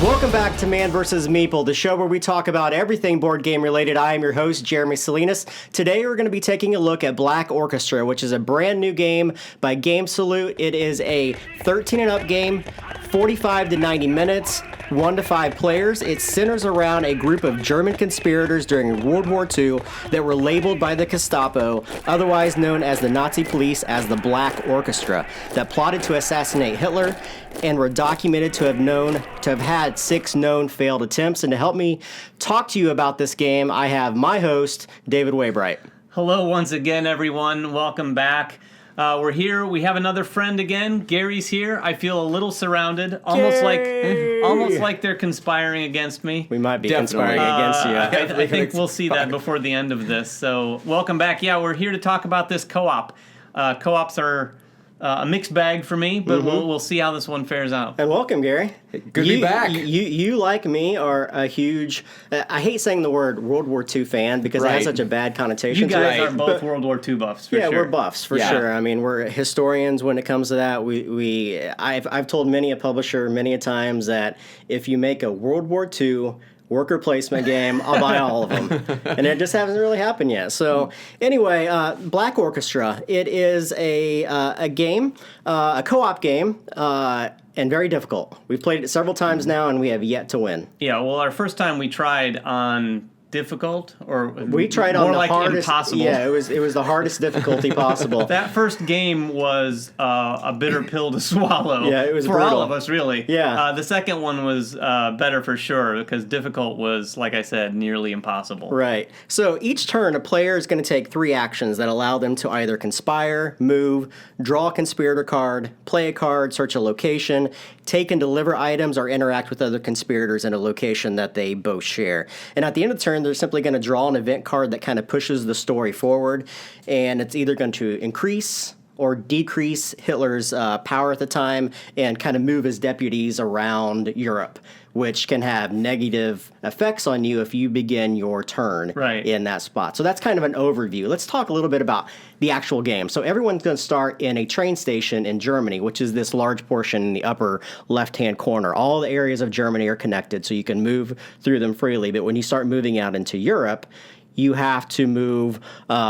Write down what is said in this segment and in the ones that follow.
Welcome back to Man vs. Meeple, the show where we talk about everything board game related. I am your host, Jeremy Salinas. Today we're going to be taking a look at Black Orchestra, which is a brand new game by Game Salute. It is a 13 and up game, 45 to 90 minutes, 1 to 5 players. It centers around a group of German conspirators during World War II that were labeled by the Gestapo, otherwise known as the Nazi police, as the Black Orchestra, that plotted to assassinate Hitler and were documented to have had 6 known failed attempts. And to help me talk to you about this game, I have my host, David Waybright. Hello once again, everyone. Welcome back. We're here. We have another friend again. Gary's here. I feel a little surrounded, almost like they're conspiring against me. We might be conspiring against you. I think we'll see that before the end of this. So welcome back. Yeah, we're here to talk about this co-op. Co-ops are a mixed bag for me, but we'll see how this one fares out. And welcome, Gary. Good to be back. You, like me, are a huge, I hate saying the word World War II fan because it has such a bad connotation. You guys to it. are both World War II buffs, for sure. Yeah, we're buffs, for sure. I mean, we're historians when it comes to that. I've told many a publisher many a times that if you make a World War II worker placement game, I'll buy all of them. And it just hasn't really happened yet. So anyway, Black Orchestra. It is a game, a co-op game, and very difficult. We've played it several times now, and we have yet to win. Yeah, well, our first time we tried on difficult, or we tried on more the like hardest. Impossible. Yeah, it was the hardest difficulty possible. That first game was a bitter pill to swallow. Yeah, it was for brutal. all of us, really. Yeah. The second one was better for sure because difficult was, like I said, nearly impossible. Right. So each turn, a player is going to take 3 actions that allow them to either conspire, move, draw a conspirator card, play a card, search a location, take and deliver items, or interact with other conspirators in a location that they both share. And at the end of the turn, they're simply going to draw an event card that kind of pushes the story forward, and it's either going to increase or decrease Hitler's power at the time and kind of move his deputies around Europe, which can have negative effects on you if you begin your turn in that spot. So that's kind of an overview. Let's talk a little bit about the actual game. So everyone's going to start in a train station in Germany, which is this large portion in the upper left-hand corner. All the areas of Germany are connected, so you can move through them freely. But when you start moving out into Europe, you have to move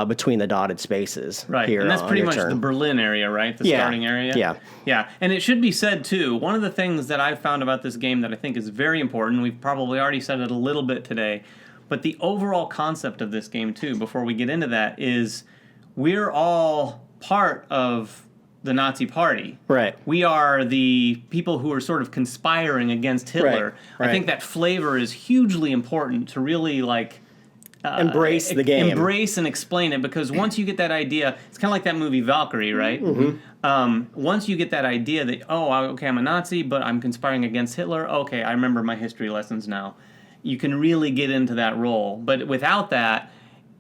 between the dotted spaces. Right, here and that's pretty much turn. the Berlin area, right? The starting area? Yeah. And it should be said, too, one of the things that I've found about this game that I think is very important, we've probably already said it a little bit today, but the overall concept of this game, too, before we get into that, is we're all part of the Nazi Party. Right. We are the people who are sort of conspiring against Hitler. Right. I think that flavor is hugely important to really, embrace the game. Embrace and explain it, because once you get that idea, it's kind of like that movie Valkyrie, right? Once you get that idea that, okay, I'm a Nazi, but I'm conspiring against Hitler, okay, I remember my history lessons now. You can really get into that role. But without that,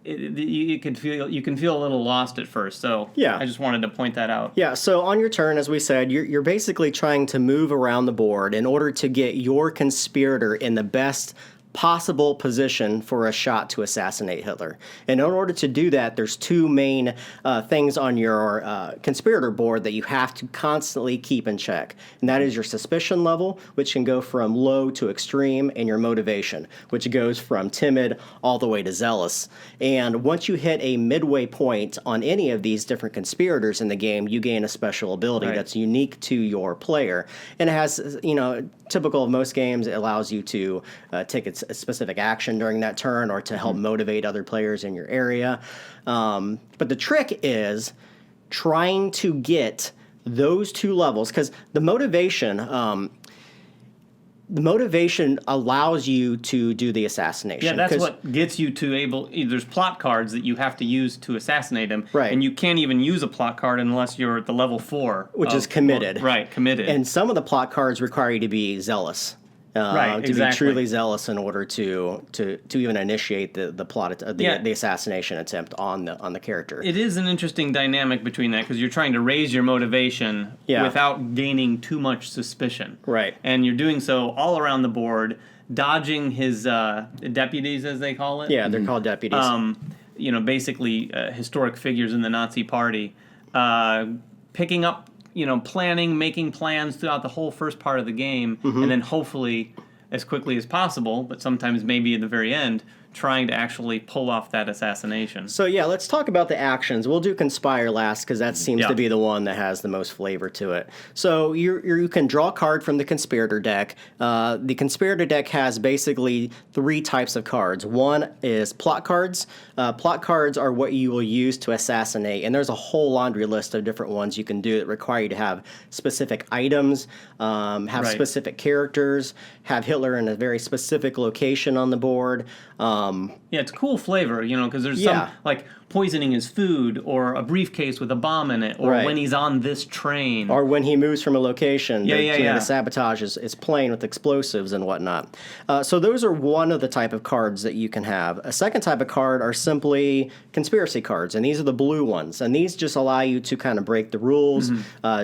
you can feel a little lost at first. So I just wanted to point that out. Yeah, so on your turn, as we said, you're basically trying to move around the board in order to get your conspirator in the best possible position for a shot to assassinate Hitler. And in order to do that, there's 2 main things on your conspirator board that you have to constantly keep in check. And that is your suspicion level, which can go from low to extreme, and your motivation, which goes from timid all the way to zealous. And once you hit a midway point on any of these different conspirators in the game, you gain a special ability that's unique to your player. And it has, typical of most games, it allows you to take a specific action during that turn or to help motivate other players in your area. But the trick is trying to get those 2 levels, because the motivation allows you to do the assassination. Yeah, that's what gets you to there's plot cards that you have to use to assassinate him. Right. And you can't even use a plot card unless you're at the level 4. Which is committed. Committed. And some of the plot cards require you to be zealous. To be truly zealous in order to even initiate the plot, the assassination attempt on the character. It is an interesting dynamic between that, because you're trying to raise your motivation without gaining too much suspicion. Right. And you're doing so all around the board, dodging his deputies, as they call it. Yeah, they're called deputies. Basically historic figures in the Nazi Party, picking up, planning, making plans throughout the whole first part of the game, and then hopefully as quickly as possible, but sometimes maybe at the very end, trying to actually pull off that assassination. So yeah, let's talk about the actions. We'll do conspire last because that seems to be the one that has the most flavor to it. So you can draw a card from the conspirator deck. The conspirator deck has basically 3 types of cards. One is plot cards. Plot cards are what you will use to assassinate, and there's a whole laundry list of different ones you can do that require you to have specific items, have specific characters, have Hitler in a very specific location on the board. It's cool flavor, because there's some, like, poisoning his food, or a briefcase with a bomb in it, or when he's on this train. Or when he moves from a location, the sabotage is playing with explosives and whatnot. So those are one of the type of cards that you can have. A second type of card are simply conspiracy cards, and these are the blue ones. And these just allow you to kind of break the rules,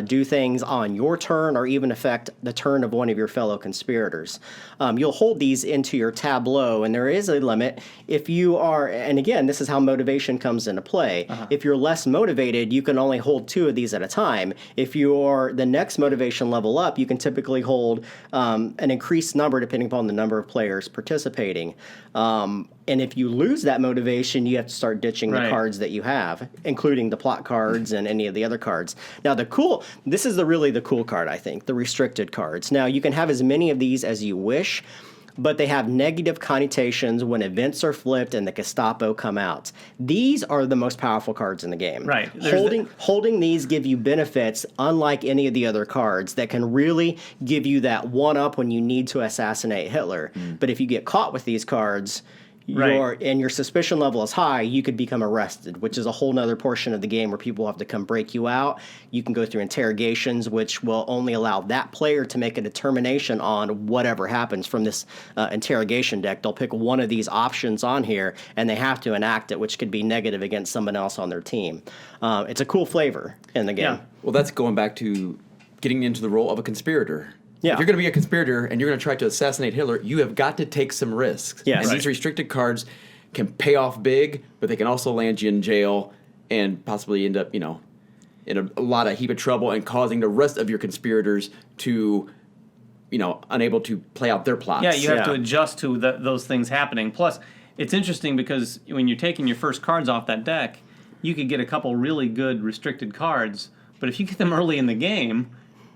do things on your turn, or even affect the turn of one of your fellow conspirators. You'll hold these into your tableau, and there is a limit. If you are, and again, this is how motivation comes into play. If you're less motivated, you can only hold 2 of these at a time. If you're the next motivation level up, you can typically hold an increased number depending upon the number of players participating. And if you lose that motivation, you have to start ditching the cards that you have, including the plot cards and any of the other cards. Now, this is really the cool card, I think, the restricted cards. Now, you can have as many of these as you wish, but they have negative connotations when events are flipped and the Gestapo come out. These are the most powerful cards in the game. Right. Holding these give you benefits unlike any of the other cards that can really give you that one-up when you need to assassinate Hitler. But if you get caught with these cards, and your suspicion level is high, you could become arrested, which is a whole nother portion of the game where people have to come break you out. You can go through interrogations, which will only allow that player to make a determination on whatever happens from this interrogation deck. They'll pick one of these options on here, and they have to enact it, which could be negative against someone else on their team. It's a cool flavor in the game. Yeah. Well, that's going back to getting into the role of a conspirator. Yeah. If you're going to be a conspirator and you're going to try to assassinate Hitler, you have got to take some risks. Yes. And these restricted cards can pay off big, but they can also land you in jail and possibly end up, in a lot of heap of trouble and causing the rest of your conspirators to, unable to play out their plots. Yeah, you have to adjust to those things happening. Plus, it's interesting because when you're taking your first cards off that deck, you could get a couple really good restricted cards, but if you get them early in the game,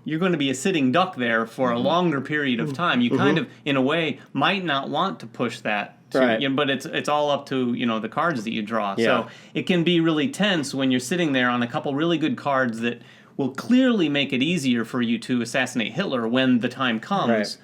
you're going to be a sitting duck there for a longer period of time. You kind of, in a way, might not want to push that. But it's all up to, the cards that you draw. Yeah. So it can be really tense when you're sitting there on a couple really good cards that will clearly make it easier for you to assassinate Hitler when the time comes. Right.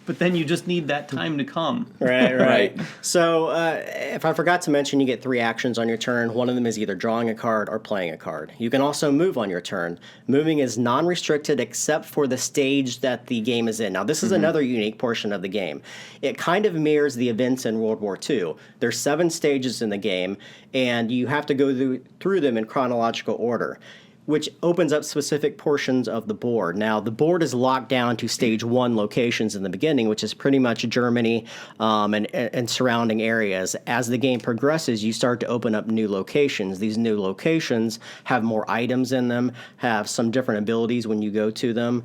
But then you just need that time to come. Right. So if I forgot to mention, you get 3 actions on your turn. One of them is either drawing a card or playing a card. You can also move on your turn. Moving is non-restricted except for the stage that the game is in. Now, this is another unique portion of the game. It kind of mirrors the events in World War II. There's 7 stages in the game, and you have to go through them in chronological order, which opens up specific portions of the board. Now, the board is locked down to stage 1 locations in the beginning, which is pretty much Germany and surrounding areas. As the game progresses, you start to open up new locations. These new locations have more items in them, have some different abilities when you go to them.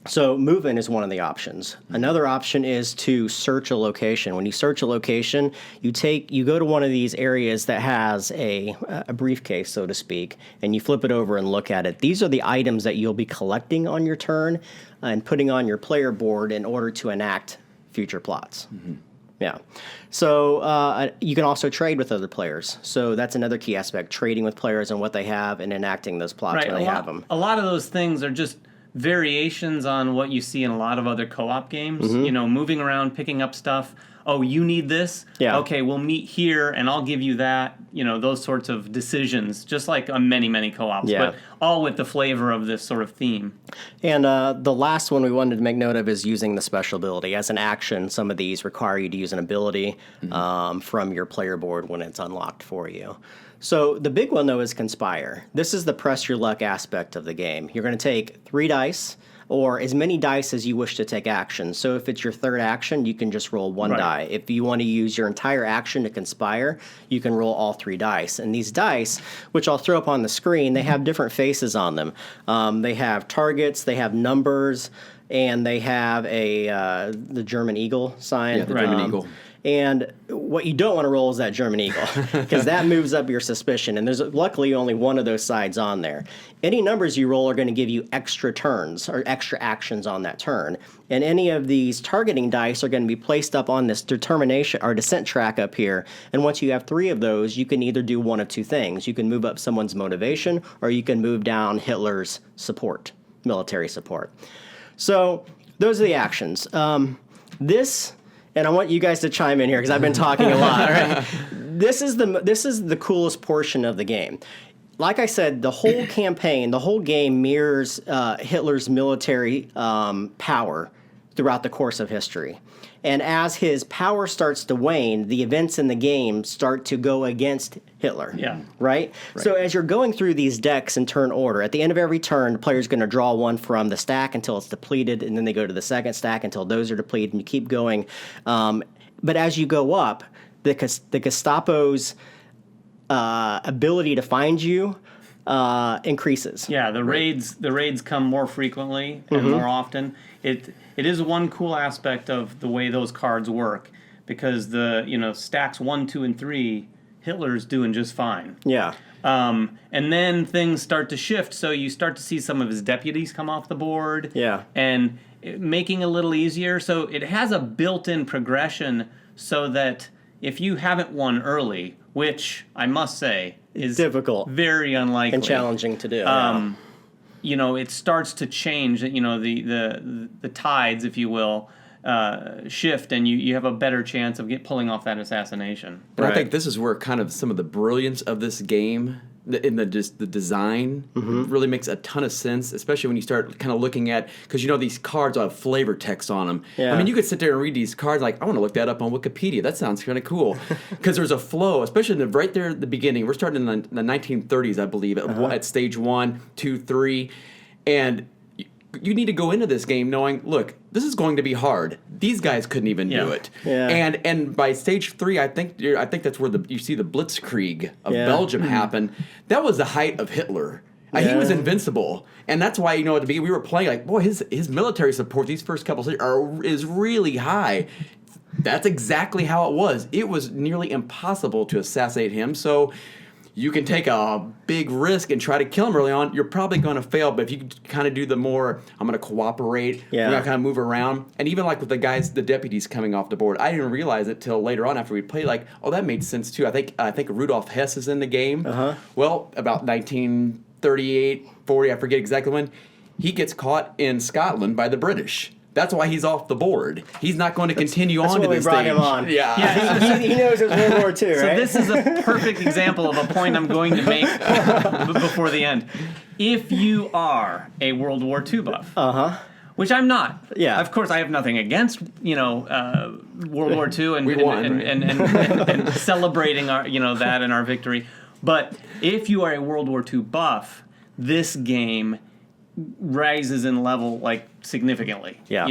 So movement is one of the options. Another option is to search a location. When you search a location, you go to one of these areas that has a briefcase, so to speak, and you flip it over and look at it. These are the items that you'll be collecting on your turn and putting on your player board in order to enact future plots. Yeah. So you can also trade with other players. So that's another key aspect, trading with players and what they have and enacting those plots when they have them. A lot of those things are just variations on what you see in a lot of other co-op games. Moving around, picking up stuff. Oh, you need this? Yeah. Okay, we'll meet here, and I'll give you that. Those sorts of decisions, just like many, many co-ops, but all with the flavor of this sort of theme. And the last one we wanted to make note of is using the special ability. As an action, some of these require you to use an ability from your player board when it's unlocked for you. So the big one, though, is Conspire. This is the press your luck aspect of the game. You're going to take 3 dice, or as many dice as you wish to take action. So if it's your third action, you can just roll 1 die. If you want to use your entire action to conspire, you can roll all 3 dice. And these dice, which I'll throw up on the screen, they have different faces on them. They have targets, they have numbers, and they have the German eagle sign. Yeah, the German eagle. And what you don't want to roll is that German eagle, because that moves up your suspicion. And there's luckily only one of those sides on there. Any numbers you roll are going to give you extra turns or extra actions on that turn. And any of these targeting dice are going to be placed up on this determination or descent track up here. And once you have 3 of those, you can either do one of 2 things. You can move up someone's motivation, or you can move down Hitler's support, military support. So those are the actions. And I want you guys to chime in here because I've been talking a lot. All right? This is the coolest portion of the game. Like I said, the whole campaign, the whole game mirrors Hitler's military power throughout the course of history. And as his power starts to wane, the events in the game start to go against Hitler. Yeah. Right? So as you're going through these decks in turn order, at the end of every turn, the player's going to draw one from the stack until it's depleted, and then they go to the second stack until those are depleted, and you keep going. But as you go up, the Gestapo's ability to find you increases. Yeah, the raids come more frequently and more often. It is one cool aspect of the way those cards work, because the stacks 1, 2, and 3, Hitler's doing just fine. Yeah. And then things start to shift, so you start to see some of his deputies come off the board. Yeah. And making it a little easier. So it has a built-in progression so that if you haven't won early, which I must say is difficult, very unlikely, and challenging to do. It starts to change. The tides, if you will, shift, and you have a better chance of pulling off that assassination. And I think this is where kind of some of the brilliance of this game in the design really makes a ton of sense, especially when you start kind of looking at, because these cards have flavor text on them. Yeah. I mean, you could sit there and read these cards like, I want to look that up on Wikipedia. That sounds kind of cool, because there's a flow, especially right there at the beginning. We're starting in the 1930s, I believe, at stage 1, 2, 3, and you need to go into this game knowing, look, this is going to be hard. These guys couldn't even do it. Yeah. And by stage 3, I think that's where you see the Blitzkrieg of Belgium happen. That was the height of Hitler. He was invincible, and that's why at the beginning we were playing like, boy, his military support these first couple of is really high. That's exactly how it was. It was nearly impossible to assassinate him. So you can take a big risk and try to kill him early on. You're probably going to fail, but if you kind of do the more, I'm going to cooperate, we're going to kind of move around. And even like with the deputies coming off the board, I didn't realize it till later on after we played, like, oh, that made sense too. I think Rudolf Hess is in the game. Well, about 1938, 40, I forget exactly when, he gets caught in Scotland by the British. That's why he's off the board. He's not going to continue on to this stage. That's why we brought him on. Yeah. He knows it was World War II, right? So this is a perfect example of a point I'm going to make before the end. If you are a World War II buff, which I'm not. Yeah. Of course, I have nothing against World War II and celebrating our that and our victory. But if you are a World War II buff, this game rises in level significantly. Yeah.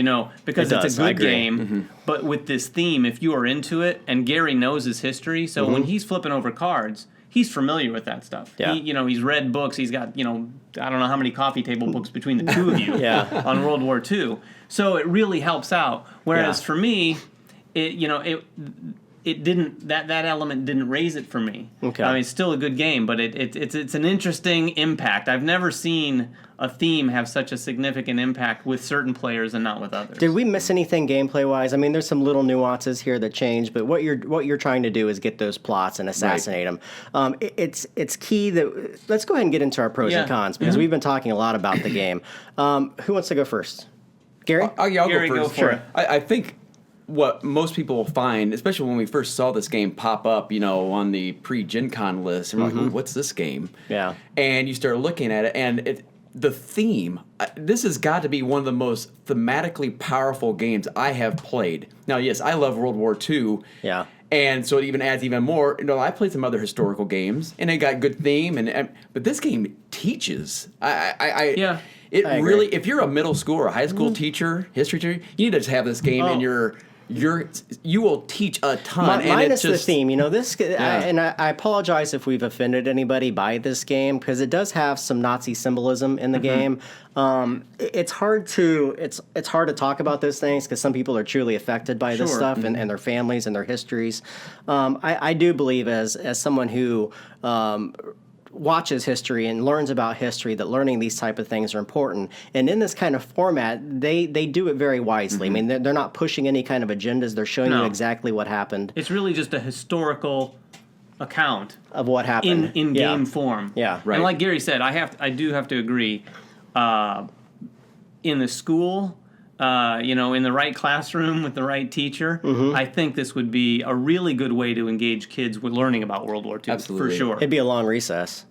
Because it's a good game. But with this theme, if you are into it, and Gary knows his history, so when he's flipping over cards, he's familiar with that stuff. Yeah. He's read books. He's got I don't know how many coffee table books between the two of you on World War II. So it really helps out. Whereas for me, it didn't, that element didn't raise it for me. Okay. I mean, it's still a good game, but it's an interesting impact. I've never seen a theme have such a significant impact with certain players and not with others. Did we miss anything gameplay wise? I mean, there's some little nuances here that change, but what you're trying to do is get those plots and assassinate them. It's key that let's go ahead and get into our pros and cons, because we've been talking a lot about the game. Who wants to go first? Gary? I'll Gary, go first. Go for it. I think what most people will find, especially when we first saw this game pop up, on the pre-Gen Con list, and we're like, what's this game? Yeah. And you start looking at it, and the theme, this has got to be one of the most thematically powerful games I have played. Now, yes, I love World War II. Yeah. And so it even adds even more. I played some other historical games, and they got good theme, but this game teaches. It really, if you're a middle school or a high school teacher, history teacher, you need to just have this game in your you will teach a ton. And minus it's just, the theme, I apologize if we've offended anybody by this game because it does have some Nazi symbolism in the game. It's hard to talk about those things because some people are truly affected by this stuff and their families and their histories. I do believe as someone who watches history and learns about history that learning these type of things are important. And in this kind of format, they do it very wisely. I mean, they're not pushing any kind of agendas. They're showing you exactly what happened. It's really just a historical account of what happened in game form. Yeah, right. And like Gary said, I do have to agree. In the school, in the right classroom with the right teacher, I think this would be a really good way to engage kids with learning about World War II. Absolutely. For sure. It'd be a long recess.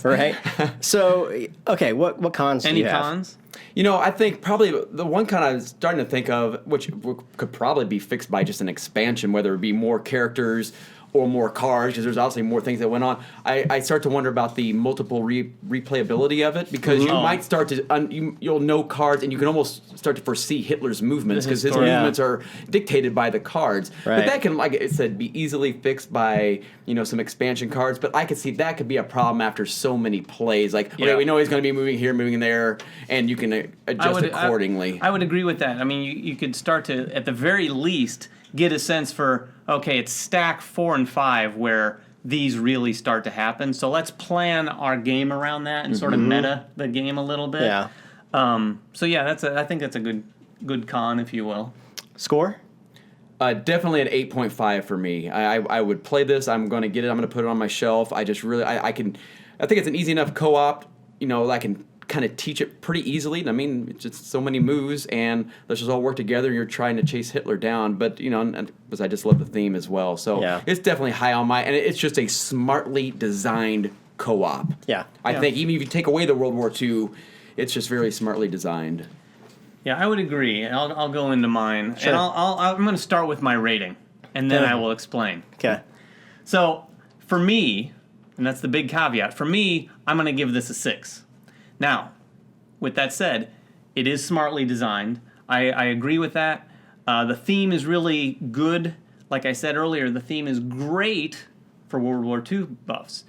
Right? So, okay, what cons do you have? Any cons? I think probably the one con I was starting to think of, which could probably be fixed by just an expansion, whether it be more characters or more cards, because there's obviously more things that went on. I start to wonder about the multiple replayability of it, because you might start to you'll know cards, and you can almost start to foresee Hitler's movements, because his movements are dictated by the cards. Right. But that can, like I said, be easily fixed by some expansion cards. But I could see that could be a problem after so many plays. Like, okay, we know he's going to be moving here, moving there, and you can adjust accordingly. I would agree with that. I mean, you could start to, at the very least, get a sense for, okay, it's stack 4 and 5 where these really start to happen. So let's plan our game around that and sort of meta the game a little bit. Yeah. I think that's a good con, if you will. Score? Definitely an 8.5 for me. I would play this. I'm going to get it. I'm going to put it on my shelf. I just really, I think it's an easy enough co-op, I can kind of teach it pretty easily. I mean, it's just so many moves, and let's just all work together, and you're trying to chase Hitler down. But, because I just love the theme as well. So it's definitely high on and it's just a smartly designed co-op. Yeah. I think even if you take away the World War II, it's just very smartly designed. Yeah, I would agree. I'll go into mine. Sure. And I'm going to start with my rating, and then I will explain. Okay. So, for me, and that's the big caveat, for me, I'm going to give this a 6. Now, with that said, it is smartly designed. I agree with that. The theme is really good. Like I said earlier, the theme is great for World War II buffs.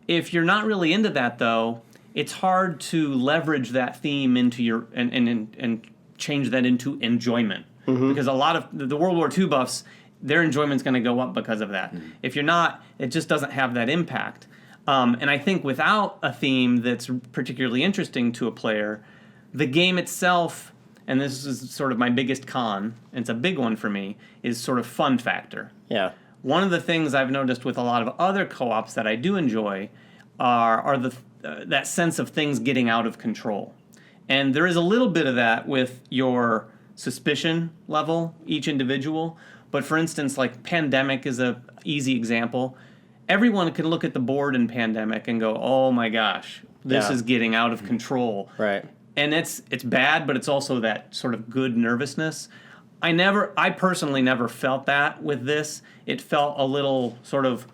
If you're not really into that, though, it's hard to leverage that theme into your and change that into enjoyment. Because a lot of the World War II buffs, their enjoyment's going to go up because of that. If you're not, it just doesn't have that impact. And I think without a theme that's particularly interesting to a player, the game itself, and this is sort of my biggest con, and it's a big one for me, is sort of fun factor. Yeah. One of the things I've noticed with a lot of other co-ops that I do enjoy are that sense of things getting out of control. And there is a little bit of that with your suspicion level, each individual. But for instance, like Pandemic is a easy example. Everyone can look at the board in Pandemic and go, oh my gosh, this is getting out of control. Right. And it's bad, but it's also that sort of good nervousness. I personally never felt that with this. It felt a little sort of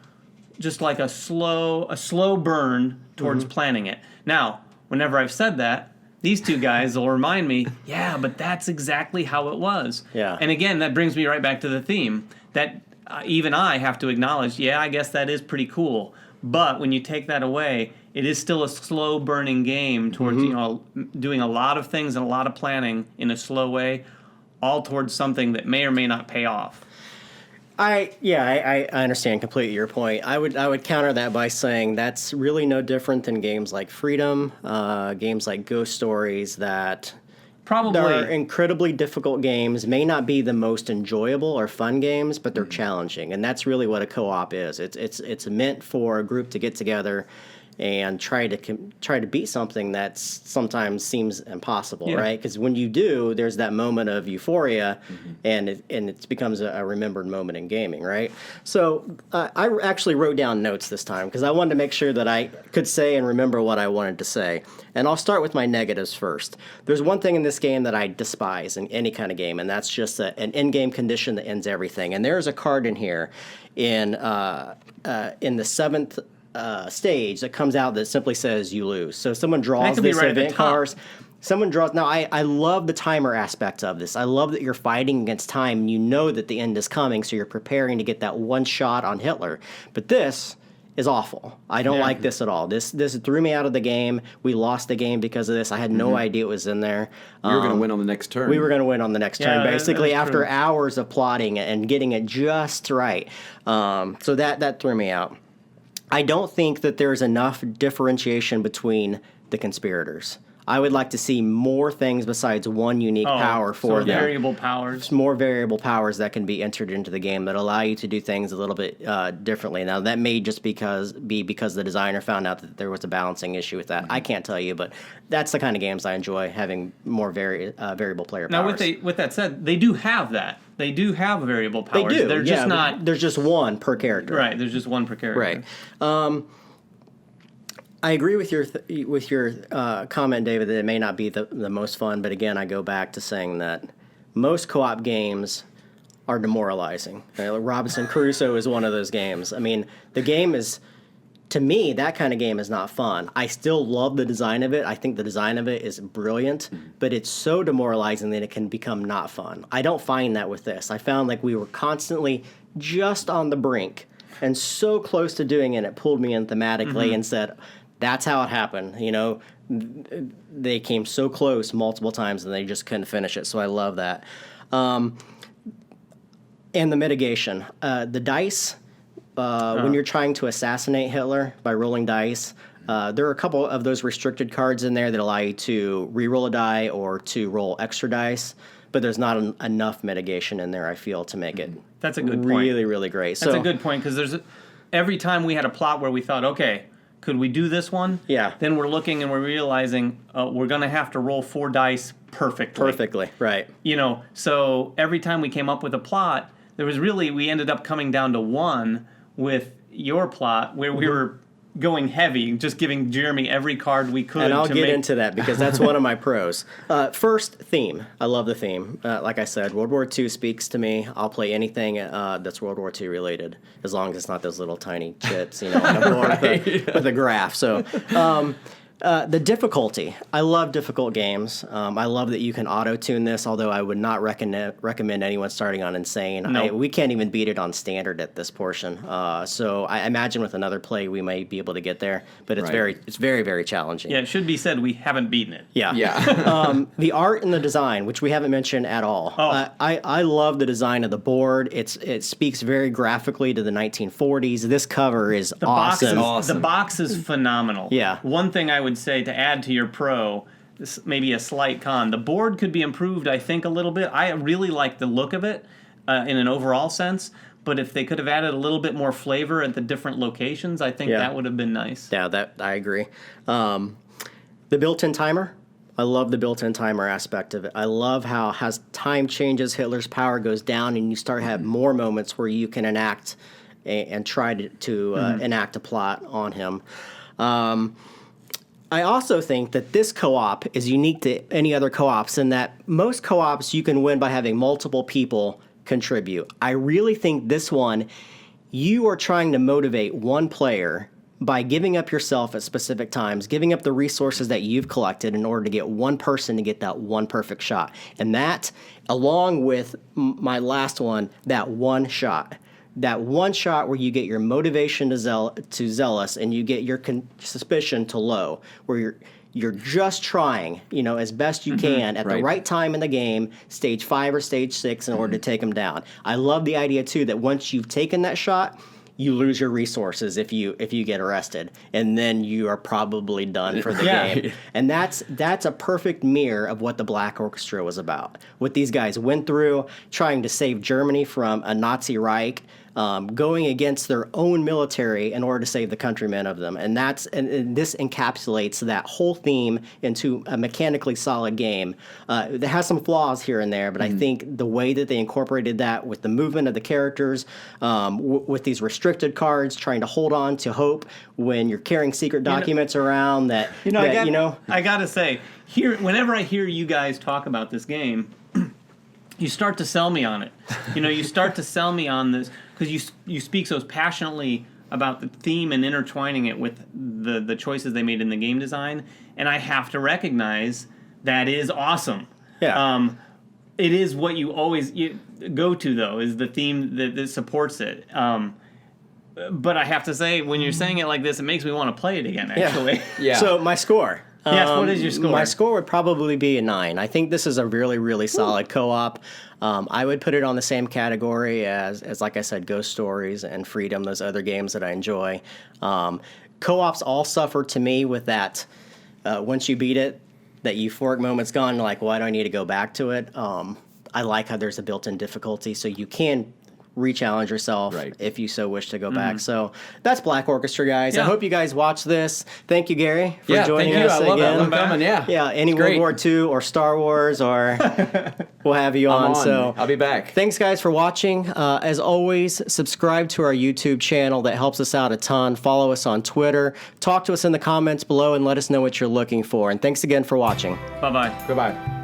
just like a slow burn towards planning it. Now, whenever I've said that, these two guys will remind me, yeah, but that's exactly how it was. Yeah. And again, that brings me right back to the theme that even I have to acknowledge, yeah, I guess that is pretty cool. But when you take that away, it is still a slow burning game towards, doing a lot of things and a lot of planning in a slow way, all towards something that may or may not pay off. I understand completely your point. I would counter that by saying that's really no different than games like Freedom, games like Ghost Stories that Probably are incredibly difficult games, may not be the most enjoyable or fun games, but they're challenging, and that's really what a co-op is. It's meant for a group to get together and try to beat something that sometimes seems impossible, right? Because when you do, there's that moment of euphoria, and it becomes a remembered moment in gaming, right? So I actually wrote down notes this time because I wanted to make sure that I could say and remember what I wanted to say. And I'll start with my negatives first. There's one thing in this game that I despise in any kind of game, and that's just an in-game condition that ends everything. And there's a card in here in the 7th stage that comes out that simply says you lose. So if someone draws this event card, Someone draws. Now, I love the timer aspect of this. I love that you're fighting against time and you know that the end is coming, so you're preparing to get that one shot on Hitler. But this is awful. I don't like this at all. This threw me out of the game. We lost the game because of this. I had no idea it was in there. We were going to win on the next turn. We were going to win on the next turn, basically, that's after true. hours of plotting and getting it just right. So that threw me out. I don't think that there's enough differentiation between the conspirators. I would like to see more things besides one unique power for them. Variable powers. More variable powers that can be entered into the game that allow you to do things a little bit differently. Now, that may just be because the designer found out that there was a balancing issue with that. I can't tell you, but that's the kind of games I enjoy, having more variable player powers. Now, with that said, they do have that. They do have variable They powers. do. They're just not... There's just one per character. Right, there's just one per character. Right. I agree with your comment, David, that it may not be the most fun, but again, I go back to saying that most co-op games are demoralizing. Robinson Crusoe is one of those games. I mean, the game is, to me, that kind of game is not fun. I still love the design of it. I think the design of it is brilliant, but it's so demoralizing that it can become not fun. I don't find that with this. I found like we were constantly just on the brink and so close to doing it, it pulled me in thematically and said, that's how it happened. You know, they came so close multiple times and they just couldn't finish it. So I love that. And the mitigation. The dice, when you're trying to assassinate Hitler by rolling dice, there are a couple of those restricted cards in there that allow you to re-roll a die or to roll extra dice. But there's not enough mitigation in there, I feel, to make it That's a good point. really, really great. That's a good point, because every time we had a plot where we thought, okay, could we do this one? Yeah. Then we're looking and we're realizing we're going to have to roll 4 dice perfectly. Perfectly, right. You know, so every time we came up with a plot, we ended up coming down to 1 with your plot where we were going heavy, just giving Jeremy every card we could. And I'll get into that because that's one of my pros. First, theme. I love the theme. Like I said, World War II speaks to me. I'll play anything that's World War II related, as long as it's not those little tiny chits, on a board with a graph. So, the difficulty. I love difficult games. I love that you can auto-tune this, although I would not recommend anyone starting on Insane. No. We can't even beat it on Standard at this portion. So I imagine with another play we might be able to get there, but it's very, very challenging. Yeah, it should be said we haven't beaten it. Yeah. The art and the design, which we haven't mentioned at all. I love the design of the board. It speaks very graphically to the 1940s. This cover is awesome. The box is phenomenal. Yeah. One thing I would say to add to your pro, maybe a slight con, the board could be improved, I think, a little bit. I really like the look of it in an overall sense, but if they could have added a little bit more flavor at the different locations, I think that would have been nice. Yeah, that I agree. The built-in timer. I love the built-in timer aspect of it. I love how as time changes, Hitler's power goes down, and you start having more moments where you can enact and try to enact a plot on him. I also think that this co-op is unique to any other co-ops in that most co-ops you can win by having multiple people contribute. I really think this one, you are trying to motivate one player by giving up yourself at specific times, giving up the resources that you've collected in order to get one person to get that one perfect shot. And that, along with my last one, that one shot. That one shot where you get your motivation to zealous and you get your suspicion to low, where you're just trying, as best you can at the right time in the game, stage 5 or stage 6, in order to take them down. I love the idea too that once you've taken that shot, you lose your resources if you get arrested, and then you are probably done for the game. And that's a perfect mirror of what the Black Orchestra was about. What these guys went through, trying to save Germany from a Nazi Reich, going against their own military in order to save the countrymen of them. And this encapsulates that whole theme into a mechanically solid game. That has some flaws here and there, but I think the way that they incorporated that with the movement of the characters, with these restricted cards, trying to hold on to hope when you're carrying secret documents around I gotta say, whenever I hear you guys talk about this game, you start to sell me on it. You start to sell me on this because you speak so passionately about the theme and intertwining it with the choices they made in the game design, and I have to recognize That is awesome. Yeah. It is what you always go to, though, is the theme that supports it. But I have to say, when you're saying it like this, it makes me want to play it again, actually. Yeah. So my score. Yes, what is your score? My score would probably be a 9. I think this is a really, really solid co-op. I would put it on the same category as like I said, Ghost Stories and Freedom, those other games that I enjoy. Co-ops all suffer to me with that, once you beat it, that euphoric moment's gone, like, why do I need to go back to it? I like how there's a built-in difficulty, so you can re-challenge yourself if you so wish to go back. So that's Black Orchestra, guys. I hope you guys watch this. Thank you, Gary, for joining us again. I love coming. Yeah, any World War II or Star Wars, or we'll have you on. So I'll be back. Thanks, guys, for watching. As always, subscribe to our YouTube channel. That helps us out a ton. Follow us on Twitter. Talk to us in the comments below and let us know what you're looking for. And thanks again for watching. Bye-bye. Goodbye.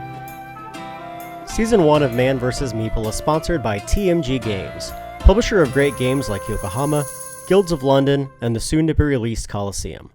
Season 1 of Man vs. Meeple is sponsored by TMG Games, publisher of great games like Yokohama, Guilds of London, and the soon-to-be-released Colosseum.